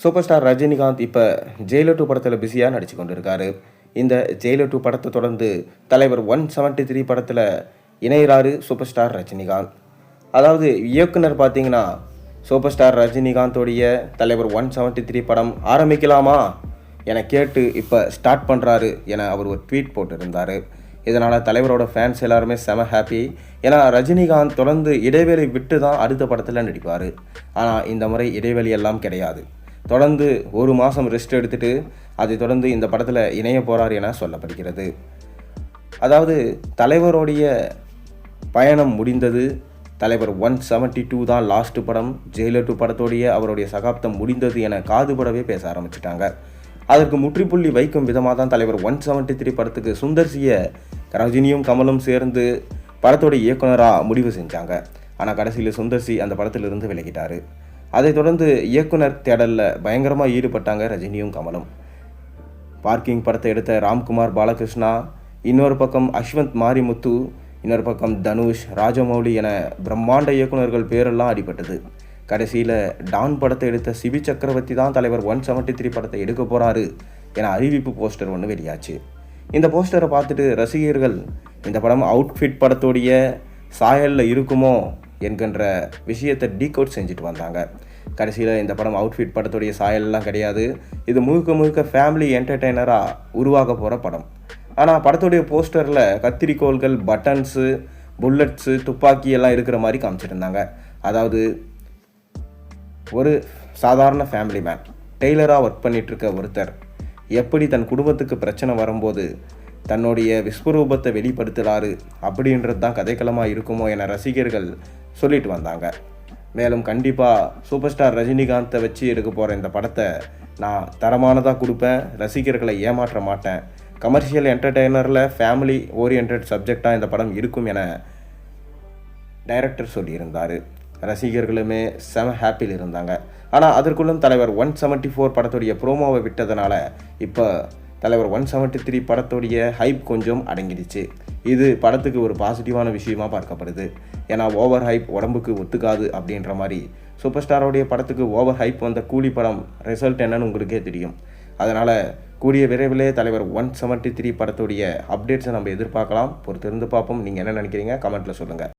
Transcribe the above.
Super star Rajinikanth இப்போ Jailer 2 படத்தில் பிஸியாக நடிச்சு கொண்டிருக்காரு. இந்த ஜெயிலர் 2 படத்தை தொடர்ந்து தலைவர் 173 படத்தில் இணைகிறாரு சூப்பர் ஸ்டார் ரஜினிகாந்த். அதாவது இயக்குனர் பார்த்தீங்கன்னா சூப்பர் ஸ்டார் ரஜினிகாந்தோடைய தலைவர் 173 படம் ஆரம்பிக்கலாமா என கேட்டு இப்போ ஸ்டார்ட் பண்ணுறாரு என அவர் ஒரு ட்வீட் போட்டிருந்தார். இதனால் தலைவரோட ஃபேன்ஸ் எல்லாருமே செம ஹாப்பி. ஏன்னா ரஜினிகாந்த் தொடர்ந்து இடைவேளை விட்டு தான் அடுத்த படத்தில் நடிப்பார். ஆனால் இந்த முறை இடைவெளி எல்லாம் கிடையாது. தொடர்ந்து ஒரு மாதம் ரெஸ்ட் எடுத்துட்டு அதை தொடர்ந்து இந்த படத்தில் இணைய போகிறார் என சொல்லப்படுகிறது. அதாவது தலைவருடைய பயணம் முடிந்தது. தலைவர் 172 தான் லாஸ்ட் படம். ஜெயிலர் 2 படத்தோடைய அவருடைய சகாப்தம் முடிந்தது என காதுபடவே பேச ஆரம்பிச்சிட்டாங்க. அதற்கு முற்றுப்புள்ளி வைக்கும் விதமாக தான் தலைவர் 173 படத்துக்கு சுந்தர்சியை ரஜினியும் கமலும் சேர்ந்து படத்தோடைய இயக்குனராக முடிவு செஞ்சாங்க. ஆனால் கடைசியில் சுந்தர்சி அந்த படத்திலிருந்து விலகிட்டார். அதைத் தொடர்ந்து இயக்குனர் தேடலில் பயங்கரமாக ஈடுபட்டாங்க ரஜினியும் கமலும். பார்க்கிங் படத்தை எடுத்த ராம்குமார் பாலகிருஷ்ணா, இன்னொரு பக்கம் அஸ்வந்த் மாரிமுத்து, இன்னொரு பக்கம் தனுஷ், ராஜமௌலி என பிரம்மாண்ட இயக்குநர்கள் பேரெல்லாம் அடிபட்டது. கடைசியில் டான் படத்தை எடுத்த சிபி சக்கரவர்த்தி தான் தலைவர் 173 படத்தை எடுக்க போகிறாரு என அறிவிப்பு போஸ்டர் ஒன்று வெளியாச்சு. இந்த போஸ்டரை பார்த்துட்டு ரசிகர்கள் இந்த படம் அவுட்ஃபிட் படத்தோடைய சாயலில் இருக்குமோ என்கின்ற விஷயத்தை டீகோட் செஞ்சுட்டு வந்தாங்க. கடைசியில் இந்த படம் அவுட்ஃபிட் படத்துடைய சாயல்லாம் கிடையாது. இது முழுக்க முழுக்க ஃபேமிலி என்டர்டெய்னராக உருவாக போகிற படம். ஆனால் படத்துடைய போஸ்டரில் கத்திரிக்கோள்கள், பட்டன்ஸு, புல்லட்ஸு, துப்பாக்கி எல்லாம் இருக்கிற மாதிரி காமிச்சிருந்தாங்க. அதாவது ஒரு சாதாரண ஃபேமிலி மேன், டெய்லராக ஒர்க் பண்ணிகிட்ருக்க ஒருத்தர் எப்படி தன் குடும்பத்துக்கு பிரச்சனை வரும்போது தன்னுடைய விஸ்வரூபத்தை வெளிப்படுத்துகிறாரு அப்படின்றது தான் கதைக்களமாக இருக்குமோ என ரசிகர்கள் சொல்லிட்டு வந்தாங்க. மேலும் கண்டிப்பாக சூப்பர் ஸ்டார் ரஜினிகாந்தை வச்சு எடுக்க போகிற இந்த படத்தை நான் தரமானதாக கொடுப்பேன், ரசிகர்களை ஏமாற்ற மாட்டேன், கமர்ஷியல் என்டர்டெய்னரில் ஃபேமிலி ஓரியன்ட் சப்ஜெக்டாக இந்த படம் இருக்கும் என டைரக்டர் சொல்லியிருந்தார். ரசிகர்களுமே செம ஹாப்பியில் இருந்தாங்க. ஆனால் அதற்குள்ளும் தலைவர் 174 படத்துடைய ப்ரோமோவை விட்டதுனால இப்போ தலைவர் 173 படத்துடைய ஹைப் கொஞ்சம் அடங்கிடுச்சு. இது படத்துக்கு ஒரு பாசிட்டிவான விஷயமாக பார்க்கப்படுது. ஏன்னா ஓவர் ஹைப் உடம்புக்கு ஒத்துக்காது அப்படின்ற மாதிரி சூப்பர் ஸ்டாரோடைய படத்துக்கு ஓவர் ஹைப் வந்த கூலி படம் ரிசல்ட் என்னன்னு உங்களுக்கே தெரியும். அதனால் கூடிய விரைவிலே தலைவர் 173 படத்துடைய அப்டேட்ஸை நம்ம எதிர்பார்க்கலாம். பொறுத்திருந்து பார்ப்போம். நீங்கள் என்ன நினைக்கிறீங்க கமெண்ட்டில் சொல்லுங்கள்.